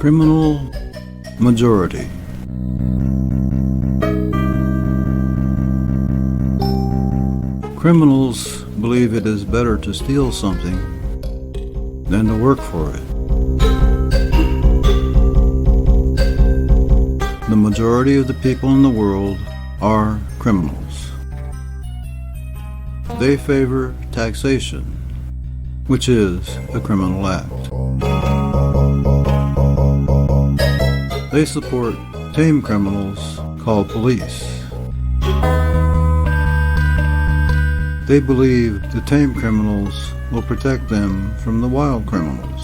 Criminal majority. Criminals believe it is better to steal something than to work for it. The majority of the people in the world are criminals. They favor taxation, which is a criminal act. They support tame criminals called police. They believe the tame criminals will protect them from the wild criminals.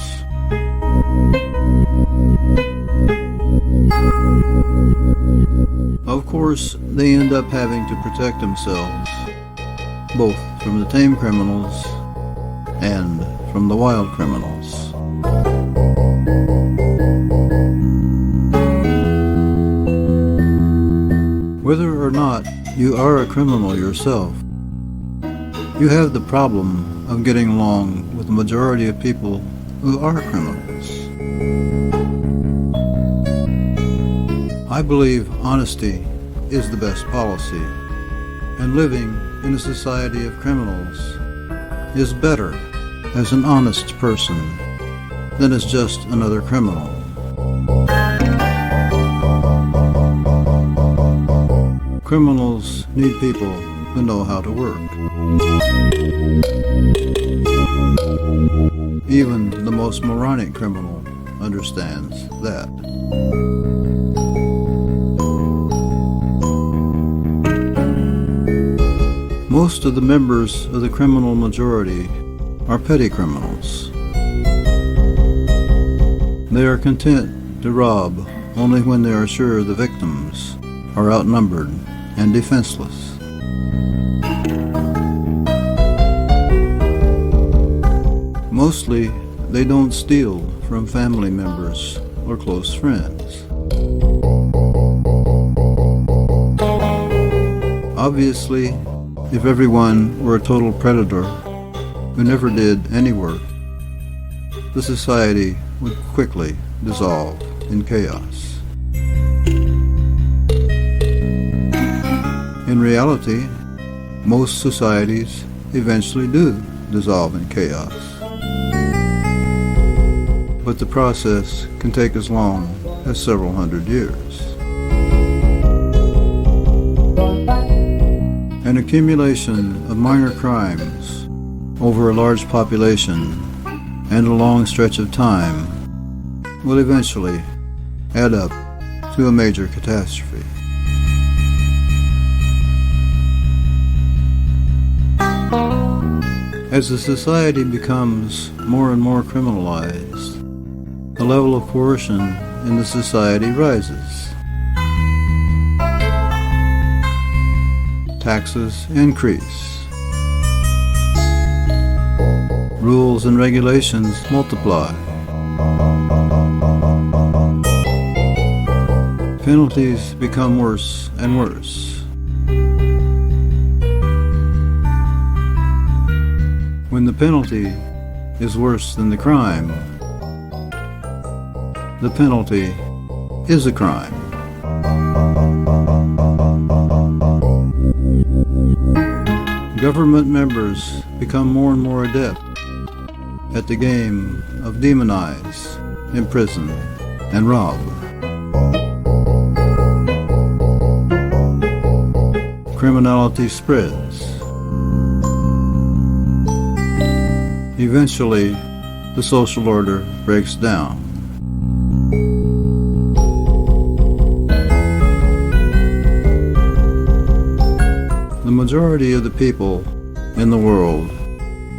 Of course, they end up having to protect themselves, both from the tame criminals and from the wild criminals. Whether or not you are a criminal yourself, you have the problem of getting along with the majority of people who are criminals. I believe honesty is the best policy, and living in a society of criminals is better as an honest person than as just another criminal. Criminals need people who know how to work. Even the most moronic criminal understands that. Most of the members of the criminal majority are petty criminals. They are content to rob only when they are sure the victims are outnumbered and defenseless. Mostly, they don't steal from family members or close friends. Obviously, if everyone were a total predator who never did any work, the society would quickly dissolve in chaos. In reality, most societies eventually do dissolve in chaos. But the process can take as long as several hundred years. An accumulation of minor crimes over a large population and a long stretch of time will eventually add up to a major catastrophe. As the society becomes more and more criminalized, the level of coercion in the society rises. Taxes increase. Rules and regulations multiply. Penalties become worse and worse. When the penalty is worse than the crime, the penalty is a crime. Government members become more and more adept at the game of demonize, imprison, and rob. Criminality spreads. Eventually, the social order breaks down. The majority of the people in the world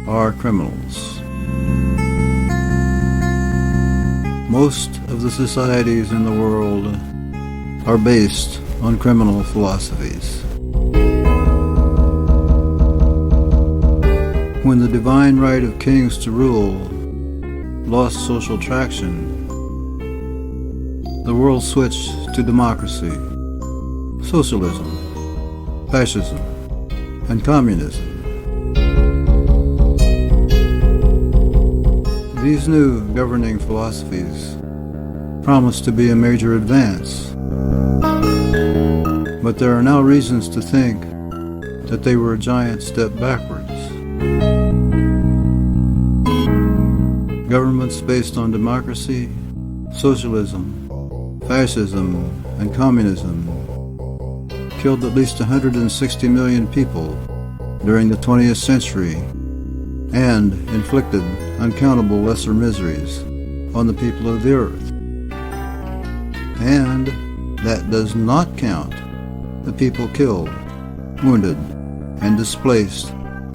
are criminals. Most of the societies in the world are based on criminal philosophies. When the divine right of kings to rule lost social traction, the world switched to democracy, socialism, fascism, and communism. These new governing philosophies promised to be a major advance. But there are now reasons to think that they were a giant step backwards. Governments based on democracy, socialism, fascism, and communism killed at least 160 million people during the 20th century and inflicted uncountable lesser miseries on the people of the earth. And that does not count the people killed, wounded, and displaced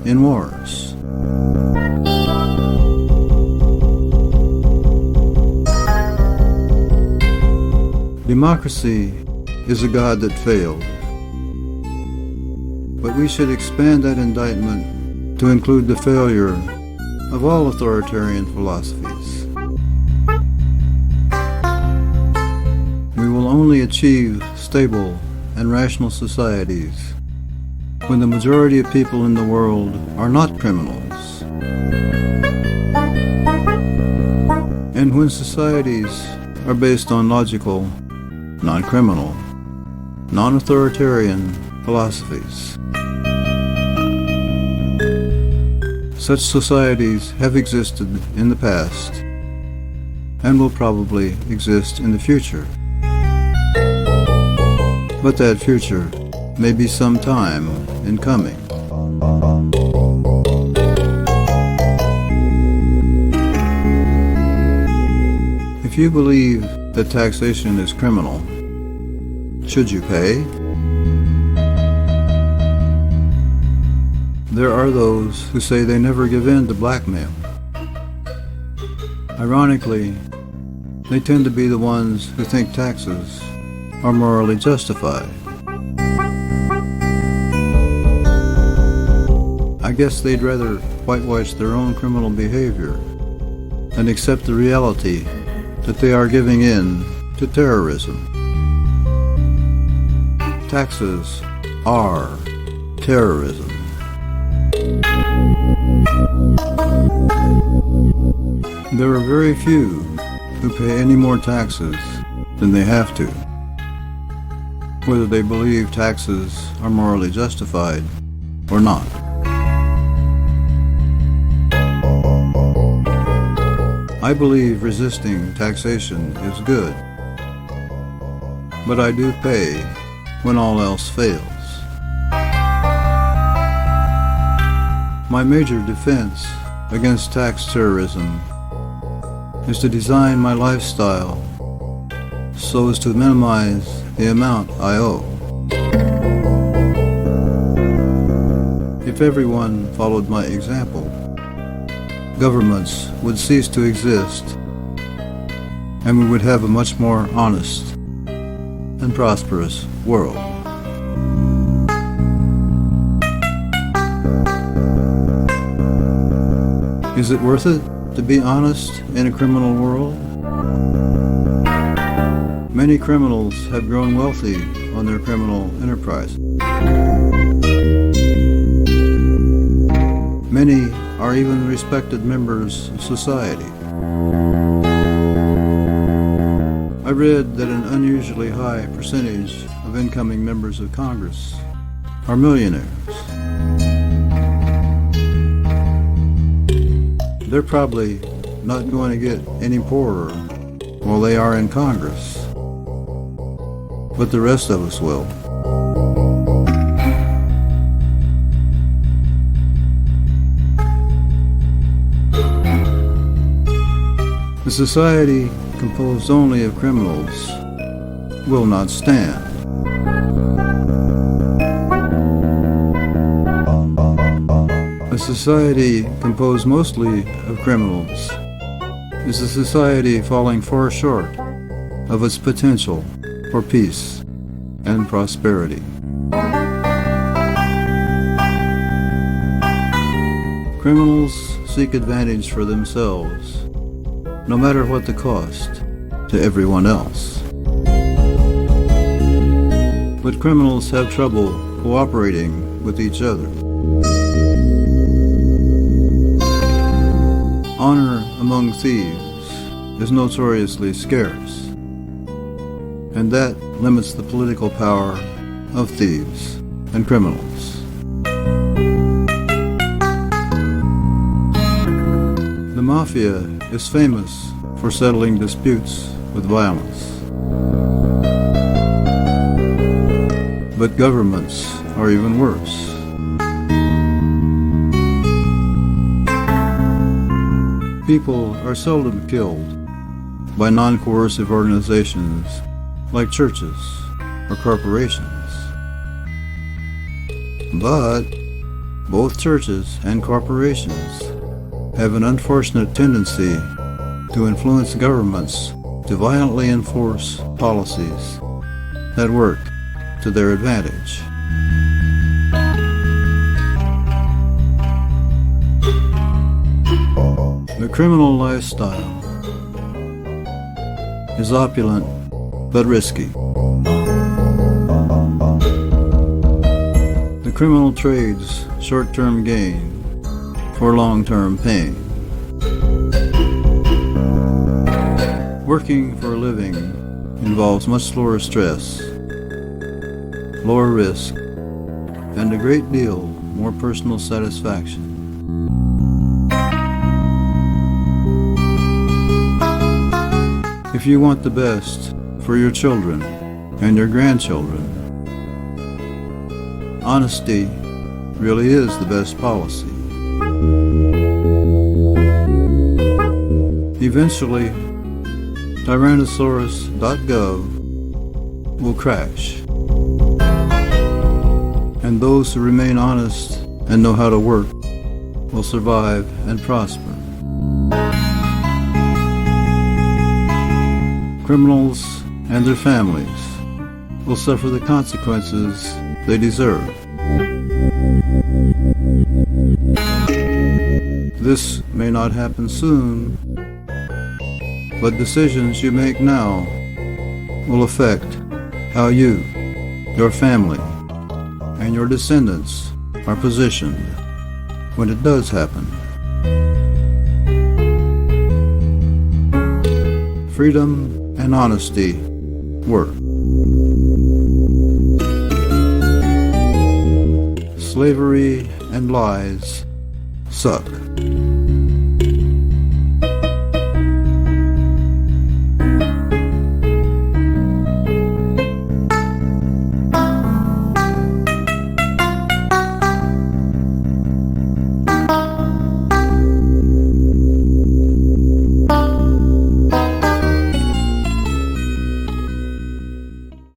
in wars. Democracy is a god that failed, but we should expand that indictment to include the failure of all authoritarian philosophies. We will only achieve stable and rational societies when the majority of people in the world are not criminals, and when societies are based on logical, non-criminal, non-authoritarian philosophies. Such societies have existed in the past and will probably exist in the future. But that future may be some time in coming. If you believe that taxation is criminal, should you pay? There are those who say they never give in to blackmail. Ironically, they tend to be the ones who think taxes are morally justified. I guess they'd rather whitewash their own criminal behavior than accept the reality that they are giving in to terrorism. Taxes are terrorism. There are very few who pay any more taxes than they have to, whether they believe taxes are morally justified or not. I believe resisting taxation is good, but I do pay when all else fails. My major defense against tax terrorism is to design my lifestyle so as to minimize the amount I owe. If everyone followed my example, governments would cease to exist, and we would have a much more honest and prosperous world. Is it worth it to be honest in a criminal world? Many criminals have grown wealthy on their criminal enterprise. Many are even respected members of society. I read that an unusually high percentage of incoming members of Congress are millionaires. They're probably not going to get any poorer while they are in Congress, but the rest of us will. A society composed only of criminals will not stand. A society composed mostly of criminals is a society falling far short of its potential for peace and prosperity. Criminals seek advantage for themselves, no matter what the cost to everyone else. But criminals have trouble cooperating with each other. Honor among thieves is notoriously scarce. and that limits the political power of thieves and criminals. The mafia is famous for settling disputes with violence. But governments are even worse. People are seldom killed by non-coercive organizations like churches or corporations. But both churches and corporations have an unfortunate tendency to influence governments to violently enforce policies that work to their advantage. The criminal lifestyle is opulent but risky. The criminal trades short-term gain for long-term pain. Working for a living involves much lower stress, lower risk, and a great deal more personal satisfaction. If you want the best for your children and your grandchildren, honesty really is the best policy. Eventually, Tyrannosaurus.gov will crash, and those who remain honest and know how to work will survive and prosper. Criminals and their families will suffer the consequences they deserve. This may not happen soon, but decisions you make now will affect how you, your family, and your descendants are positioned when it does happen. Freedom and honesty work. Slavery and lies suck.